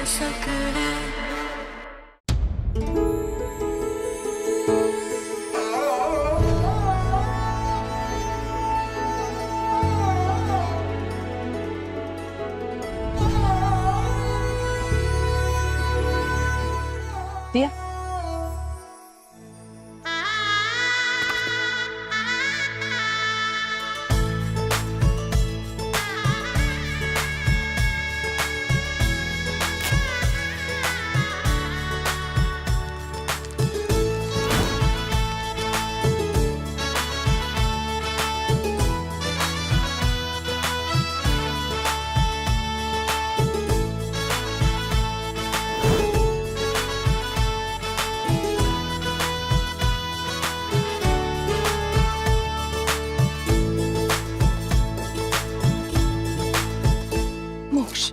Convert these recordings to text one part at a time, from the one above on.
सकते। दिया मोक्ष,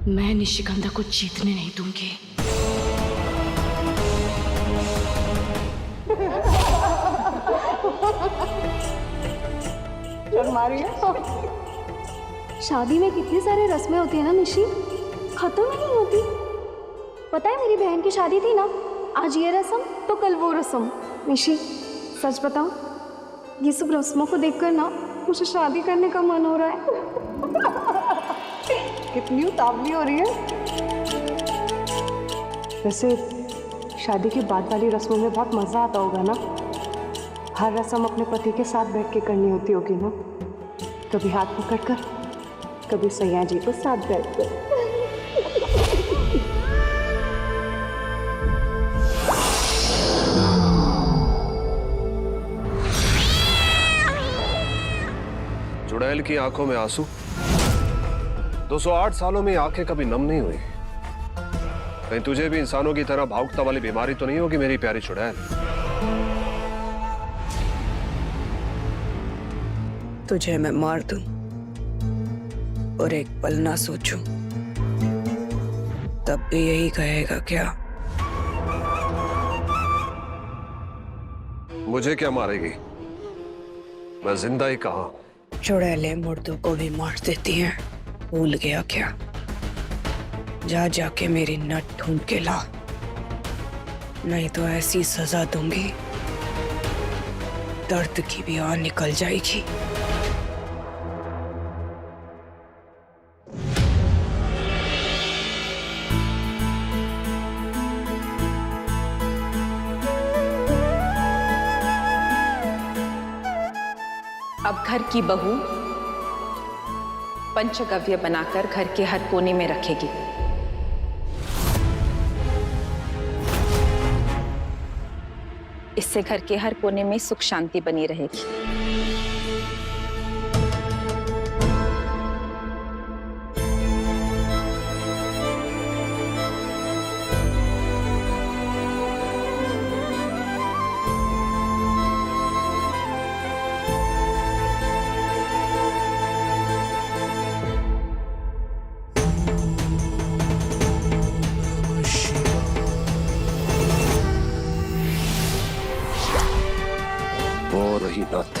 मैं निशिगंधा को जीतने नहीं दूंगी। शादी में कितनी सारी रस्में होती है ना निशी, खत्म ही नहीं होती। पता है मेरी बहन की शादी थी ना, आज ये रस्म तो कल वो रस्म। निशी सच बताओ, ये सब रस्मों को देखकर ना मुझे शादी करने का मन हो रहा है। कितनी उतावली हो रही है। वैसे शादी के बाद वाली रस्मों में बहुत मजा आता होगा ना। हर रस्म अपने पति के साथ बैठ के करनी होती होगी ना, कभी हाथ पकड़ कर, कभी सैया जी के साथ बैठ कर। चुड़ैल की आंखों में आंसू। 208 सालों में आंखें कभी नम नहीं हुई। कहीं तुझे भी इंसानों की तरह भावुकता वाली बीमारी तो नहीं होगी मेरी प्यारी चुड़ैल? तुझे मैं मार दूं और एक पल ना सोचूं, तब भी यही कहेगा क्या? मुझे क्या मारेगी? मैं जिंदा ही कहां। चुड़ैलें मुर्दों को भी मार देती हैं, भूल गया क्या? जा जाके मेरी नट ढूंढ के ला, नहीं तो ऐसी सजा दूंगी दर्द की भी आह निकल जाएगी। अब घर की बहू पंचगव्य बनाकर घर के हर कोने में रखेगी। इससे घर के हर कोने में सुख शांति बनी रहेगी। और रही नथ,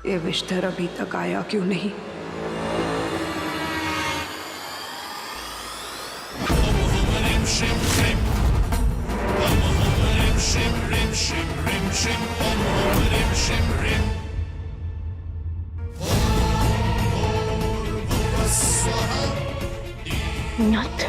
ये बिस्तर अभी तक आया क्यों नहीं? नथ,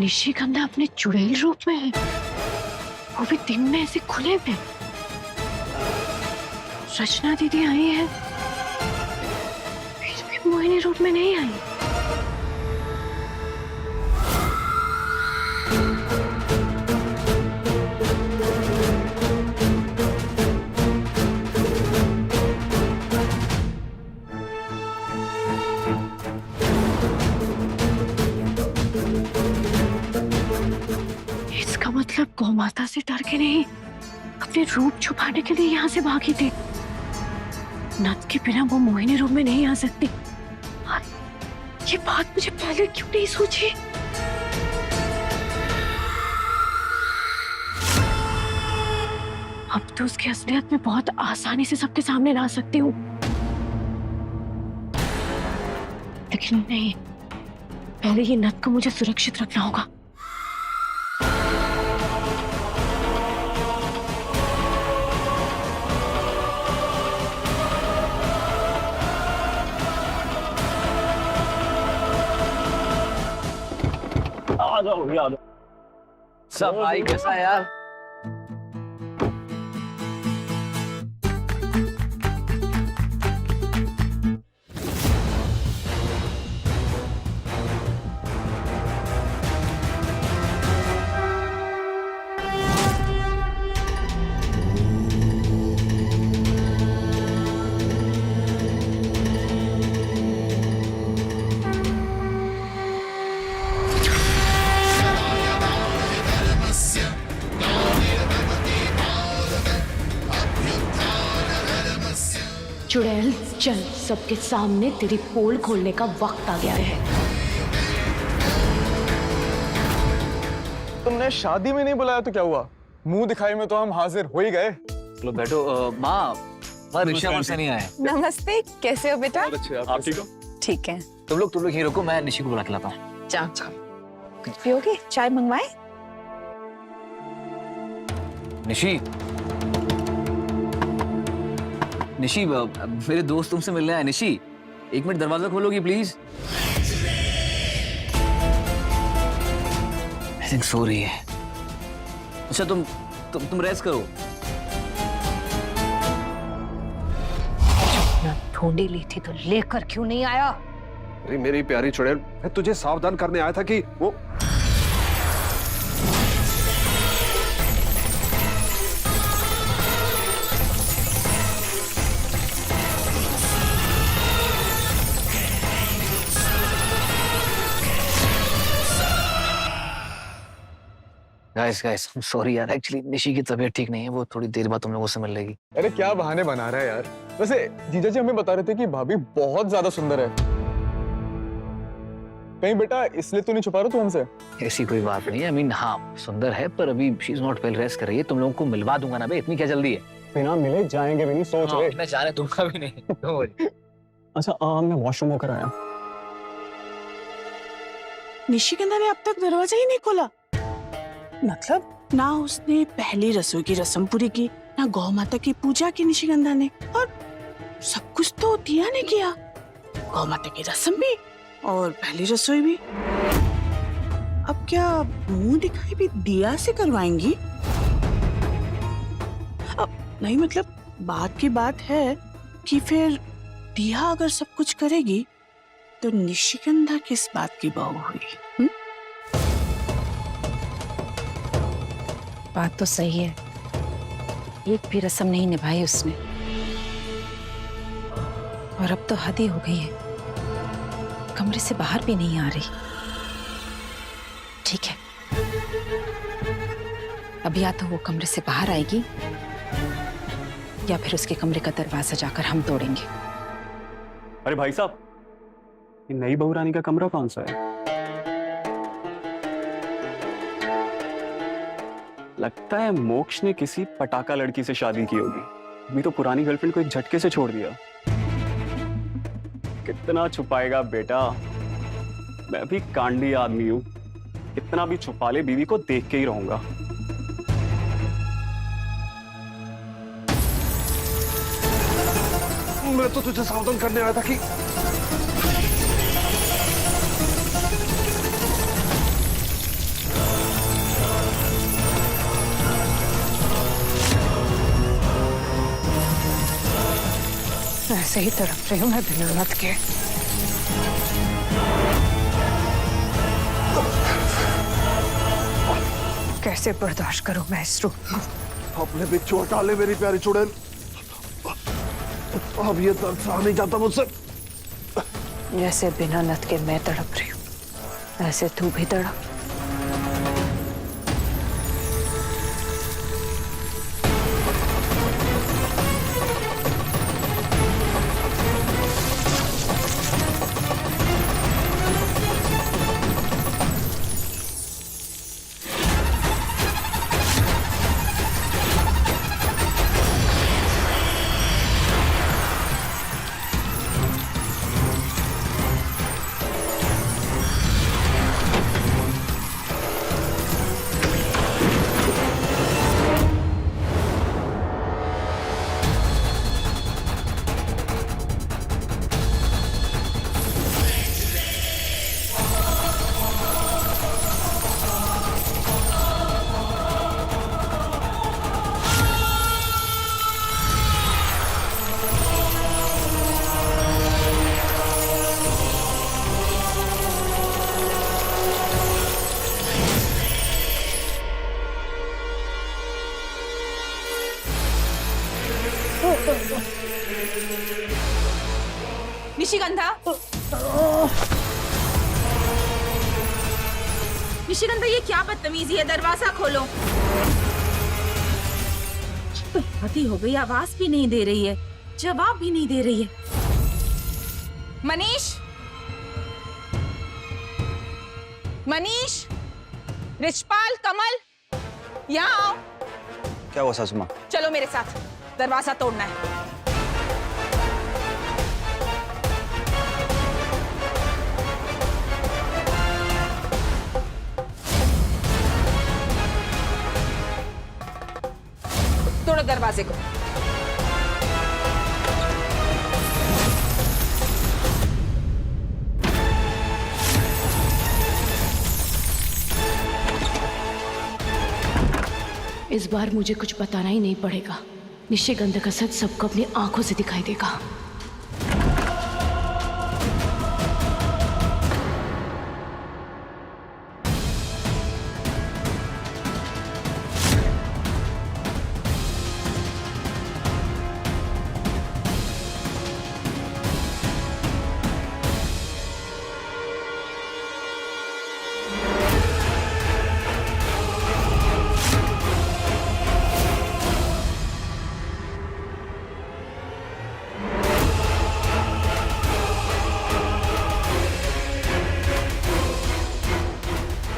निशिगंधा अपने चुड़ैल रूप में है, वो भी दिन में ऐसे खुले में। रचना दीदी आई है, फिर भी मोहिनी रूप में नहीं आई। इसका मतलब गौमाता से डर के नहीं, अपने रूप छुपाने के लिए यहाँ से भागी थी। नथ के बिना वो मोहिनी रूप में नहीं आ सकती। ये बात मुझे पहले क्यों नहीं सोची? अब तो उसकी असलियत में बहुत आसानी से सबके सामने ला सकती हूँ, लेकिन नहीं, पहले ये नथ को मुझे सुरक्षित रखना होगा। आ जाओ। सब भाई कैसा है यार? चुड़ैल चल, सबके सामने तेरी पोल खोलने का वक्त आ गया है। तुमने शादी में नहीं बुलाया तो क्या हुआ? मुंह दिखाई में तो हम हाजिर हो ही गए। चलो बैठो। माँ ऋषभ से नहीं आए। नमस्ते, कैसे हो बेटा? आप ठीक हो? ठीक है। तुम लोग यहीं रुको, मैं निशी को बुला के लाता हूँ। जाओ। पियोगे? चाय मंगवाए? निशी, मेरे दोस्त तुमसे मिलने आए। निशी, एक मिनट दरवाजा खोलोगी प्लीज? आई थिंक सो रही है। अच्छा तुम रेस्ट करो। ढूंढी ली थी तो लेकर क्यों नहीं आया? अरे मेरी प्यारी चुड़ैल, मैं तुझे सावधान करने आया था कि वो गाइस सॉरी यार, एक्चुअली निशी की तबीयत ठीक नहीं है, वो थोड़ी देर बाद तुम लोगों से मिल लेगी। अरे क्या बहाने बना रहा है यार। वैसे जीजा जी हमें बता रहे थे कि भाभी बहुत ज्यादा सुंदर है। कहीं बेटा इसलिए तो नहीं छुपा रहा तू हमसे? ऐसी कोई बात नहीं है। आई मीन हाँ सुंदर है, पर अभी she is not well, rest कर रही है। तुम लोगों को मिलवा दूंगा ना बे, इतनी क्या जल्दी है? बिना मिले जाएंगे भी नहीं, सोच रहे। मैं जाने दूंगा भी नहीं। अच्छा मैं वॉशरूम होकर आया। निशिगंधा ने अब तक दरवाजा ही नहीं खोला। मतलब ना उसने पहली रसोई की रस्म पूरी की, ना गौ माता की पूजा की निशिगंधा ने, और सब कुछ तो दिया ने किया। गौ माता की रस्म भी और पहली रसोई भी। अब क्या मुंह दिखाई भी दिया से करवाएंगी? अब नहीं, मतलब बात की बात है कि फिर दिया अगर सब कुछ करेगी तो निशिगंधा किस बात की बहू हुई? बात तो सही है, एक भी रस्म नहीं निभाई उसने, और अब तो हद ही हो गई है, कमरे से बाहर भी नहीं आ रही। ठीक है, अब या तो वो कमरे से बाहर आएगी या फिर उसके कमरे का दरवाजा जाकर हम तोड़ेंगे। अरे भाई साहब, ये नई बहू रानी का कमरा कौन सा है? लगता है मोक्ष ने किसी पटाखा लड़की से शादी की होगी। अभी तो पुरानी गर्लफ्रेंड को एक झटके से छोड़ दिया। कितना छुपाएगा बेटा, मैं भी कांडी आदमी हूं, कितना भी छुपा ले बीवी को देख के ही रहूंगा। मैं तो तुझे सावधान करने आया था कि ऐसे ही तड़प रही हूँ मैं बिना नथ के। कैसे बर्दाश्त करूं मैं इस रूप को? अपने बिच्छू हटा ले मेरी प्यारी चुड़ैल। अब ये दर्द सहा नहीं जाता मुझसे। जैसे बिना नथ के मैं तड़प रही हूँ ऐसे तू भी तड़प। निशिगंधा, निशिगंधा ये क्या बदतमीजी है? दरवाजा खोलो। पति हो गई, आवाज भी नहीं दे रही है, जवाब भी नहीं दे रही है। मनीष, मनीष, रिचपाल, कमल, यहाँ आओ। क्या हुआ सासू माँ? चलो मेरे साथ, दरवाजा तोड़ना है। तोड़ो दरवाजे को। इस बार मुझे कुछ बताना ही नहीं पड़ेगा। निशिगंधा का सच सबको अपनी आंखों से दिखाई देगा।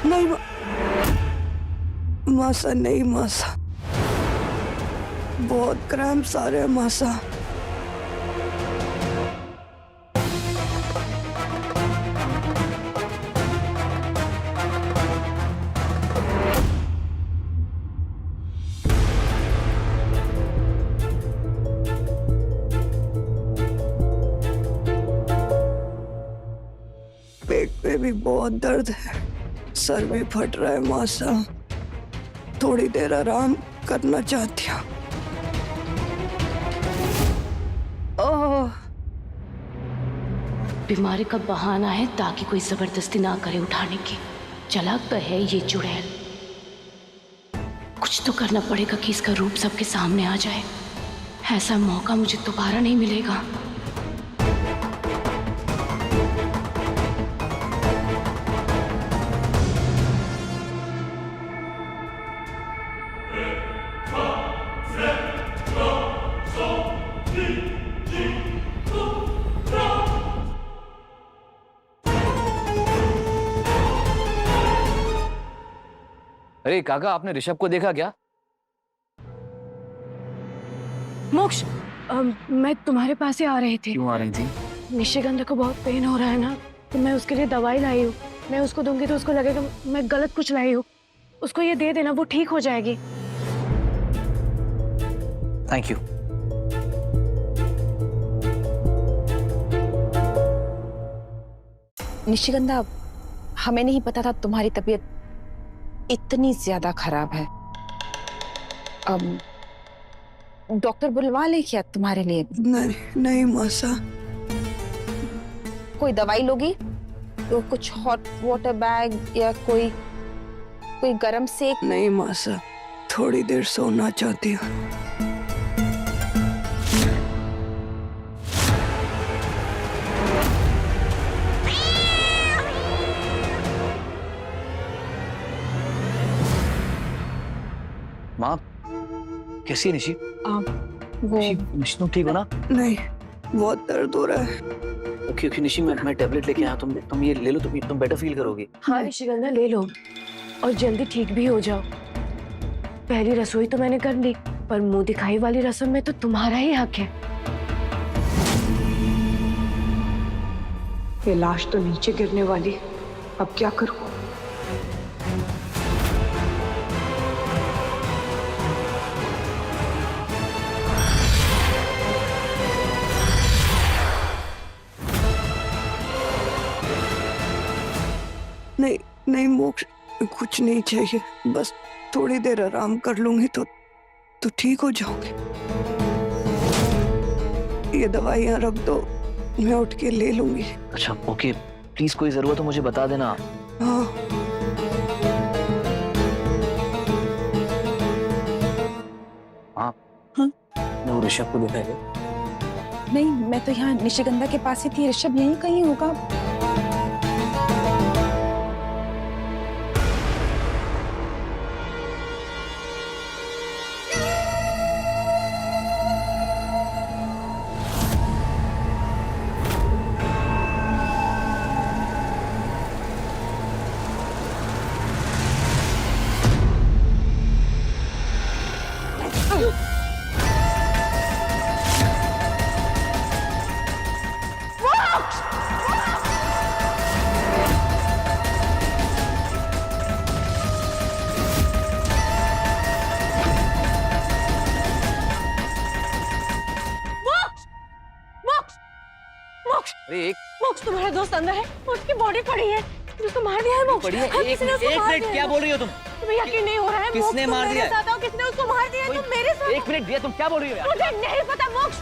नहीं मासा, नहीं मासा, बहुत क्रैम्प्स आ रहे हैं मासा। पेट पे भी बहुत दर्द है, सर भी फट रहा है मासा। थोड़ी देर आराम करना चाहती हूँ। ओह, बीमारी का बहाना है ताकि कोई जबरदस्ती ना करे उठाने की। चालाक तो है ये चुड़ैल। कुछ तो करना पड़ेगा कि इसका रूप सबके सामने आ जाए। ऐसा मौका मुझे दोबारा नहीं मिलेगा। अरे काका, आपने ऋषभ को देखा क्या? मोक्ष, मैं तुम्हारे पास ही आ रही थी। क्यों आ रही थी? निशिगंधा को बहुत पेन हो रहा है ना, तो मैं उसके लिए दवाई लाई हूँ। मैं उसको दूंगी तो उसको लगेगा मैं गलत कुछ लाई हूँ। उसको ये दे देना, वो ठीक हो जाएगी। Thank you. निशिगंधा, हमें नहीं पता था तुम्हारी तबीयत इतनी ज्यादा खराब है। डॉक्टर बुलवा ले क्या तुम्हारे लिए? नहीं नहीं मौसा, कोई दवाई लोगी? तो कुछ हॉट वाटर बैग या कोई गरम सेक? नहीं मौसा, थोड़ी देर सोना चाहती हूँ। माँ कैसी है निशी? वो निशी तुम ठीक हो ना? नहीं, बहुत दर्द हो रहा है। ओके ओके निशी, मैं टेबलेट लेके आया, तुम ये ले लो, तुम बेटर फील करोगी। हाँ निशिगंधा ले लो और जल्दी ठीक भी हो जाओ। पहली रसोई तो मैंने कर ली, पर मुंह दिखाई वाली रस्म में तो तुम्हारा ही हक है। ये लाश तो नीचे गिरने वाली, अब क्या करूं? नहीं नहीं मोक्ष, कुछ नहीं चाहिए, बस थोड़ी देर आराम कर लूंगी तो ठीक हो जाऊंगी। ये दवाइयाँ रख दो, मैं उठ के ले लूंगी। अच्छा ओके, प्लीज कोई जरूरत हो मुझे बता देना। हाँ मैं वो ऋषभ को देखा है। नहीं, मैं तो यहाँ निशिगंधा के पास ही थी। ऋषभ यहीं कहीं होगा। अरे एक मोक्ष तुम्हारा दोस्त अंदर है, उसकी बॉडी पड़ी है, उसको मार दिया है मोक्ष। पड़ी है। हाँ, एक किसी ने उसको मार मिनट दिया क्या है। बोल रही हो तुम? तुम्हें यकीन नहीं हो रहा है? किसने मोक्ष, तुम मार मेरे दिया है? साथ आओ, किसने उसको मार दिया है? तुम मेरे साथ एक मिनट दिया, तुम क्या बोल रही हो यार? मुझे नहीं पता मोक्ष।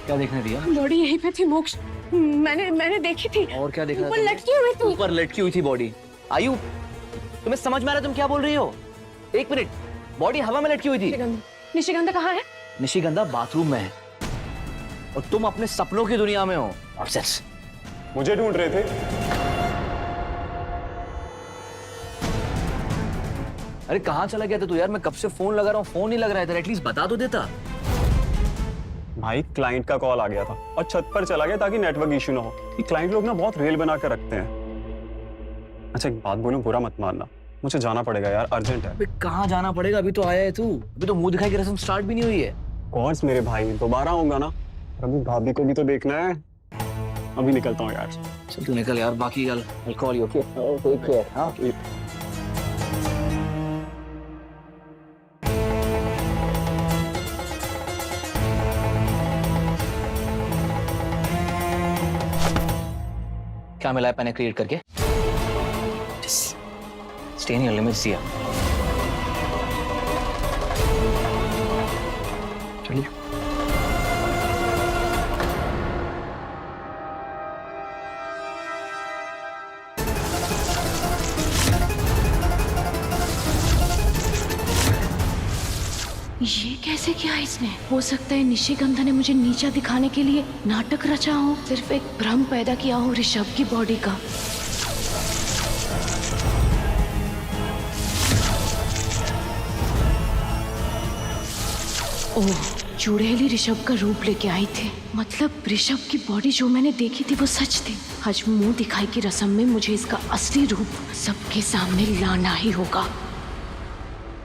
क्या देखने दिया? बॉडी यहीं पे थी मोक्ष, मैंने देखी थी। और क्या देखा? ऊपर लटकी हुई थी। ऊपर लटकी हुई थी बॉडी। आयु, तुम्हें समझ में आ रहा है तुम क्या बोल रही हो? एक मिनट, बॉडी हवा में लटकी हुई थी। निशिगंधा कहाँ है? निशिगंधा बाथरूम में है और तुम अपने सपनों की दुनिया में हो। नॉनसेंस। मुझे ढूंढ रहे थे? अरे कहाँ चला गया था तू यार? मैं कब से फोन लगा रहा हूँ, फोन नहीं लग रहा है। एटलीस्ट बता तो देता। भाई क्लाइंट का कॉल आ गया था और छत पर चला गया ताकि नेटवर्क इशू ना हो। ये क्लाइंट लोग ना बहुत रेल बना कर रखते हैं। अच्छा एक बात बोलूं, बुरा मत मानना, मुझे जाना पड़ेगा यार, अर्जेंट है। अबे कहाँ जाना पड़ेगा? अभी तो आया है तू, अभी तो मुंह दिखाई की रस्म स्टार्ट भी नहीं हुई है। कोर्स मेरे भाई, दोबारा आऊंगा ना, अभी भाभी को भी तो देखना है। अभी निकलता हूँ यार। चल तू निकल यार, बाकी कल I'll call you, okay? Take care, हाँ? क्या मिला है मैंने क्रिएट करके? Just stay in your limits, दिया। चलिए। ये कैसे किया इसने? हो सकता है निशिगंधा ने मुझे नीचा दिखाने के लिए नाटक रचा हो, सिर्फ एक भ्रम पैदा किया हो ऋषभ की बॉडी का। ओह, चुड़ैली ऋषभ का रूप लेके आई थी। मतलब ऋषभ की बॉडी जो मैंने देखी थी वो सच थी। आज मुंह दिखाई की रस्म में मुझे इसका असली रूप सबके सामने लाना ही होगा।